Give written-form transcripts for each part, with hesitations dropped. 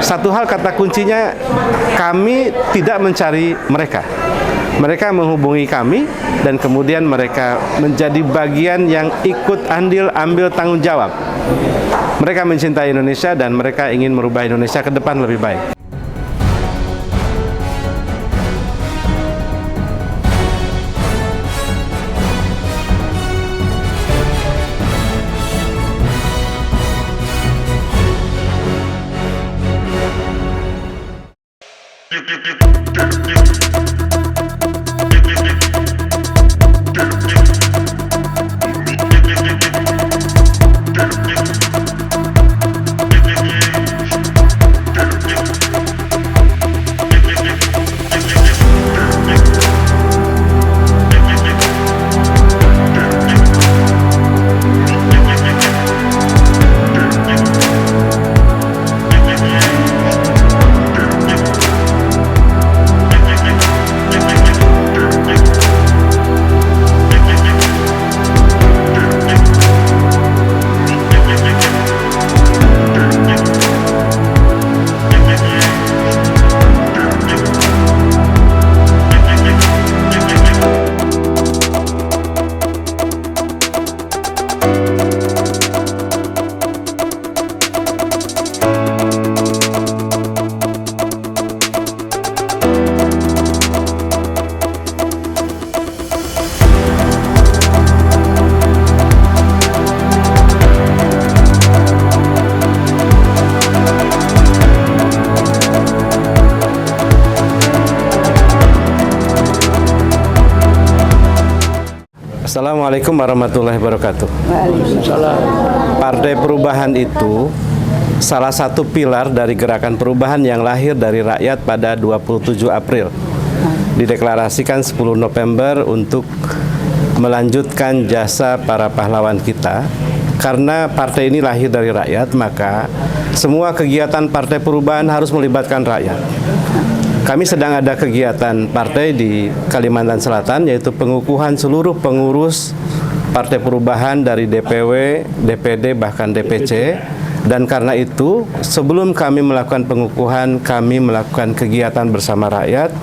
Satu hal kata kuncinya, kami tidak mencari mereka. Mereka menghubungi kami dan kemudian mereka menjadi bagian yang ikut andil ambil tanggung jawab. Mereka mencintai Indonesia dan mereka ingin merubah Indonesia ke depan lebih baik. Assalamualaikum warahmatullahi wabarakatuh. Waalaikumsalam. Partai Perubahan itu salah satu pilar dari gerakan perubahan yang lahir dari rakyat pada 27 April. Dideklarasikan 10 November untuk melanjutkan jasa para pahlawan kita. Karena partai ini lahir dari rakyat, maka semua kegiatan Partai Perubahan harus melibatkan rakyat. Kami sedang ada kegiatan partai di Kalimantan Selatan, yaitu pengukuhan seluruh pengurus Partai Perubahan dari DPW, DPD, bahkan DPC. Dan karena itu, sebelum kami melakukan pengukuhan, kami melakukan kegiatan bersama rakyat.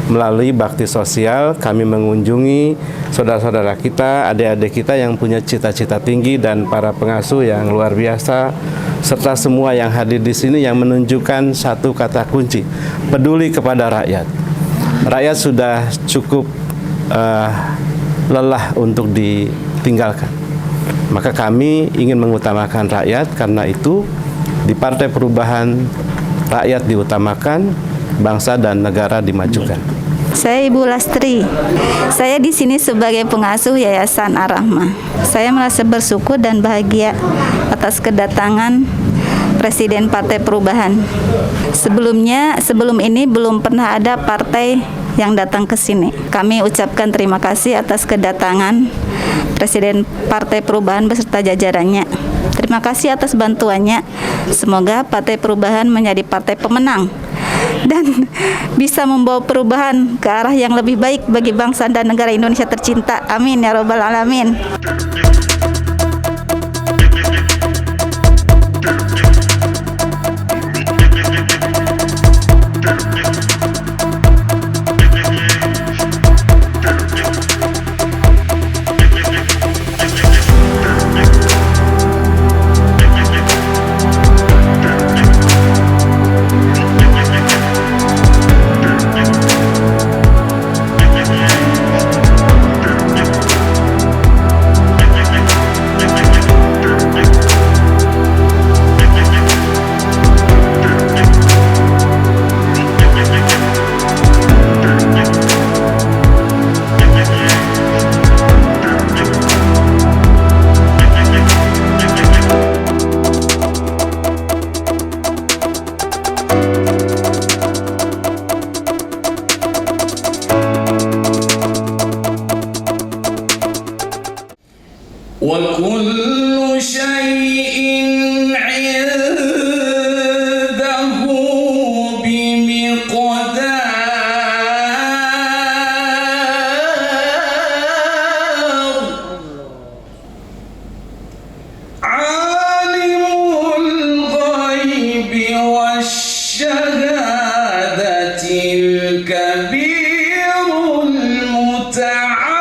Melalui bakti sosial, kami mengunjungi saudara-saudara kita, adik-adik kita yang punya cita-cita tinggi, dan para pengasuh yang luar biasa, serta semua yang hadir di sini yang menunjukkan satu kata kunci, peduli kepada rakyat. Rakyat sudah cukup lelah untuk ditinggalkan. Maka kami ingin mengutamakan rakyat, karena itu di Partai Perubahan rakyat diutamakan, bangsa dan negara dimajukan. Saya Ibu Lastri. Saya di sini sebagai pengasuh Yayasan Ar-Rahmah. Saya merasa bersyukur dan bahagia atas kedatangan Presiden Partai Perubahan. Sebelum ini belum pernah ada partai yang datang ke sini. Kami ucapkan terima kasih atas kedatangan Presiden Partai Perubahan beserta jajarannya. Terima kasih atas bantuannya. Semoga Partai Perubahan menjadi partai pemenang dan bisa membawa perubahan ke arah yang lebih baik bagi bangsa dan negara Indonesia tercinta. Amin ya Rabbal Alamin. الشهادة الكبير المتعال.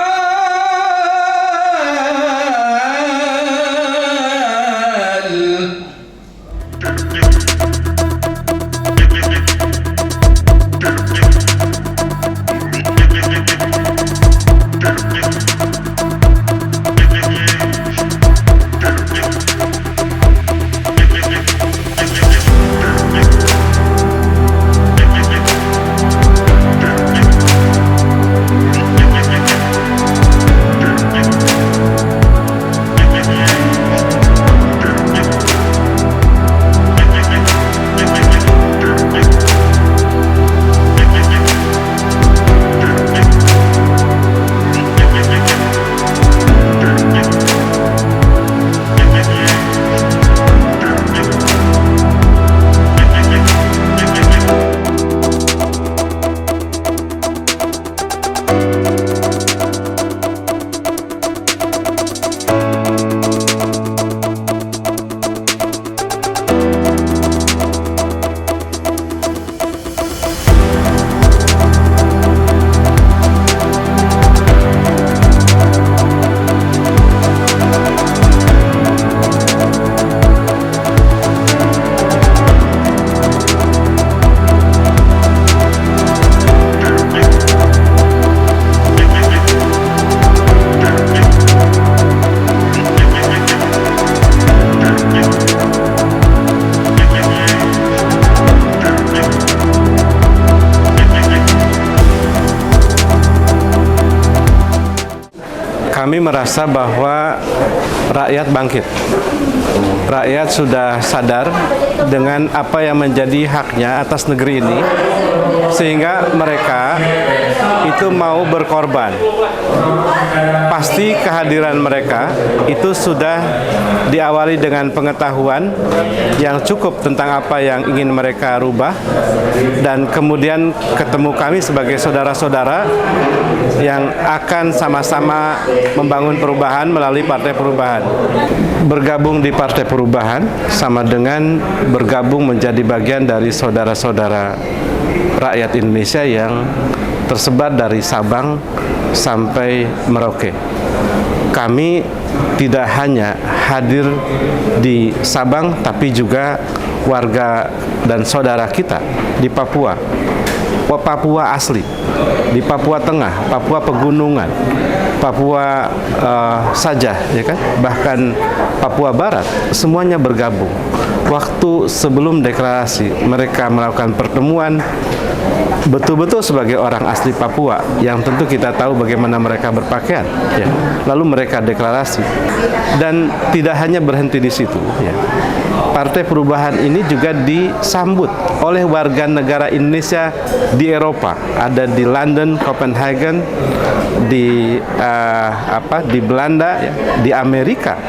Kami merasa bahwa rakyat bangkit. Rakyat sudah sadar dengan apa yang menjadi haknya atas negeri ini, sehingga mereka itu mau berkorban. Pasti kehadiran mereka itu sudah diawali dengan pengetahuan yang cukup tentang apa yang ingin mereka rubah, dan kemudian ketemu kami sebagai saudara-saudara yang akan sama-sama membangun perubahan melalui Partai Perubahan. Bergabung di Partai Perubahan sama dengan bergabung menjadi bagian dari saudara-saudara rakyat Indonesia yang tersebar dari Sabang sampai Merauke. Kami tidak hanya hadir di Sabang, tapi juga warga dan saudara kita di Papua. Papua asli, di Papua Tengah, Papua Pegunungan, Papua saja, ya kan? Bahkan Papua Barat, semuanya bergabung. Waktu sebelum deklarasi, mereka melakukan pertemuan betul-betul sebagai orang asli Papua, yang tentu kita tahu bagaimana mereka berpakaian, ya. Lalu mereka deklarasi, dan tidak hanya berhenti di situ, ya. Partai Perubahan ini juga disambut oleh warga negara Indonesia di Eropa, ada di London, Copenhagen, di di Belanda, ya, di Amerika,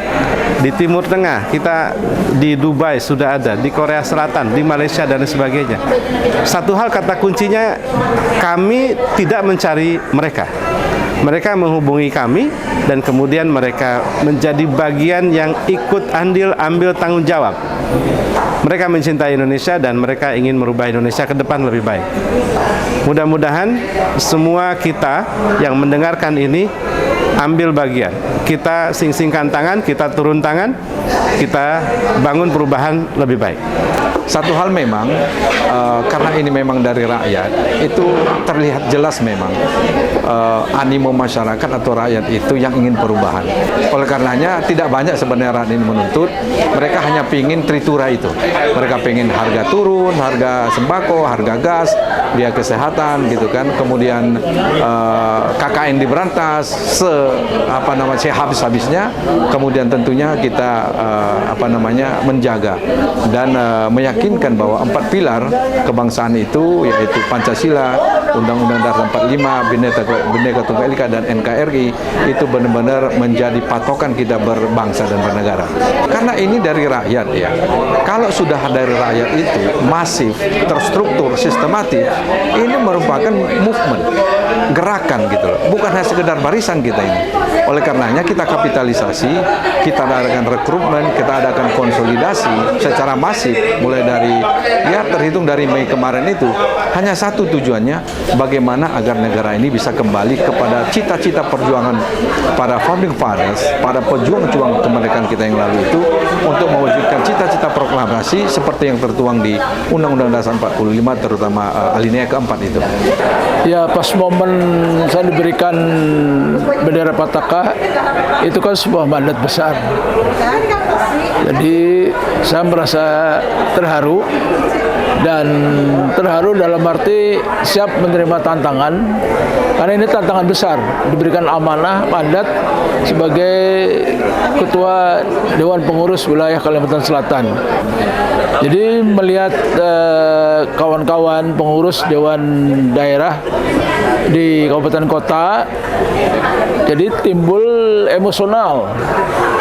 di Timur Tengah, kita di Dubai sudah ada, di Korea Selatan, di Malaysia dan sebagainya. Satu hal kata kuncinya, kami tidak mencari mereka. Mereka menghubungi kami dan kemudian mereka menjadi bagian yang ikut andil ambil tanggung jawab. Mereka mencintai Indonesia dan mereka ingin merubah Indonesia ke depan lebih baik. Mudah-mudahan semua kita yang mendengarkan ini ambil bagian. Kita sing-singkan tangan, kita turun tangan, kita bangun perubahan lebih baik. Satu hal memang, karena ini memang dari rakyat, itu terlihat jelas memang animo masyarakat atau rakyat itu yang ingin perubahan. Oleh karenanya tidak banyak sebenarnya rakyat ini menuntut, mereka hanya ingin tritura itu. Mereka ingin harga turun, harga sembako, harga gas, biaya kesehatan gitu kan, kemudian KKN diberantas sehabis-habisnya, kemudian tentunya kita menjaga dan meyakinkan bahwa 4 pilar kebangsaan itu, yaitu Pancasila, Undang-Undang Dasar 45, Bhinneka Tunggal Ika, dan NKRI, itu benar-benar menjadi patokan kita berbangsa dan bernegara. Karena ini dari rakyat, ya. Kalau sudah dari rakyat itu masif, terstruktur, sistematis, ini merupakan movement, gerakan gitu loh. Bukan hanya sekedar barisan kita ini. Oleh karenanya kita kapitalisasi, kita adakan rekrutmen, kita adakan konsolidasi secara masif, mulai terhitung dari Mei kemarin itu hanya satu tujuannya, bagaimana agar negara ini bisa kembali kepada cita-cita perjuangan para founding fathers, para pejuang-pejuang kemerdekaan kita yang lalu itu, untuk mewujudkan cita-cita proklamasi seperti yang tertuang di Undang-Undang Dasar 45, terutama alinea keempat itu. Ya, pas momen saya diberikan bendera Pataka, itu kan sebuah mandat besar. Jadi saya merasa terharu, dan terharu dalam arti siap menerima tantangan, karena ini tantangan besar, diberikan amanah mandat sebagai Ketua Dewan Pengurus Wilayah Kalimantan Selatan. Jadi melihat kawan-kawan pengurus Dewan Daerah di kabupaten kota, jadi timbul emosional.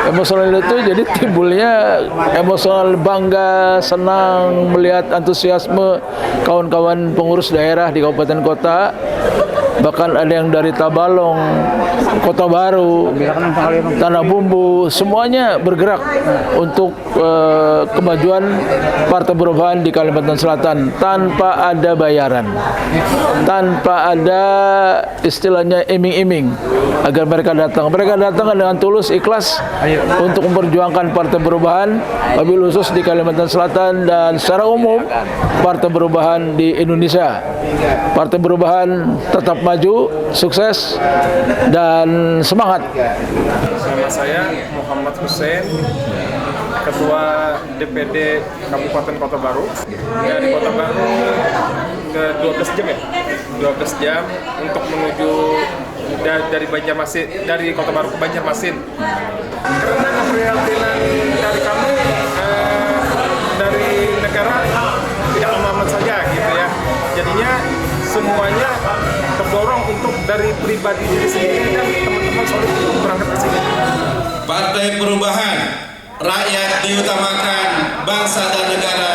Emosional itu jadi timbulnya emosional bangga, senang melihat antusiasme kawan-kawan pengurus daerah di kabupaten kota. Bahkan ada yang dari Tabalong, Kota Baru, Tanah Bumbu, semuanya bergerak untuk kemajuan Partai Perubahan di Kalimantan Selatan tanpa ada bayaran, tanpa ada istilahnya iming-iming agar mereka datang. Mereka datang dengan tulus, ikhlas untuk memperjuangkan Partai Perubahan, wabil khusus di Kalimantan Selatan dan secara umum Partai Perubahan di Indonesia. Partai Perubahan tetap maju, sukses, dan semangat. Nama saya Muhammad Hussein, Ketua DPD Kabupaten Kota Baru. Dari Kota Baru ke 12 jam ya, 12 jam untuk menuju dari Banjarmasin, dari Kota Baru ke Banjarmasin. Karena keprihatinan dari kami, dari negara tidak aman saja gitu ya. Jadinya semuanya terdorong untuk dari pribadi diri sendiri dan teman-teman solid untuk berangkat ke sini. Partai Perubahan, rakyat diutamakan, bangsa dan negara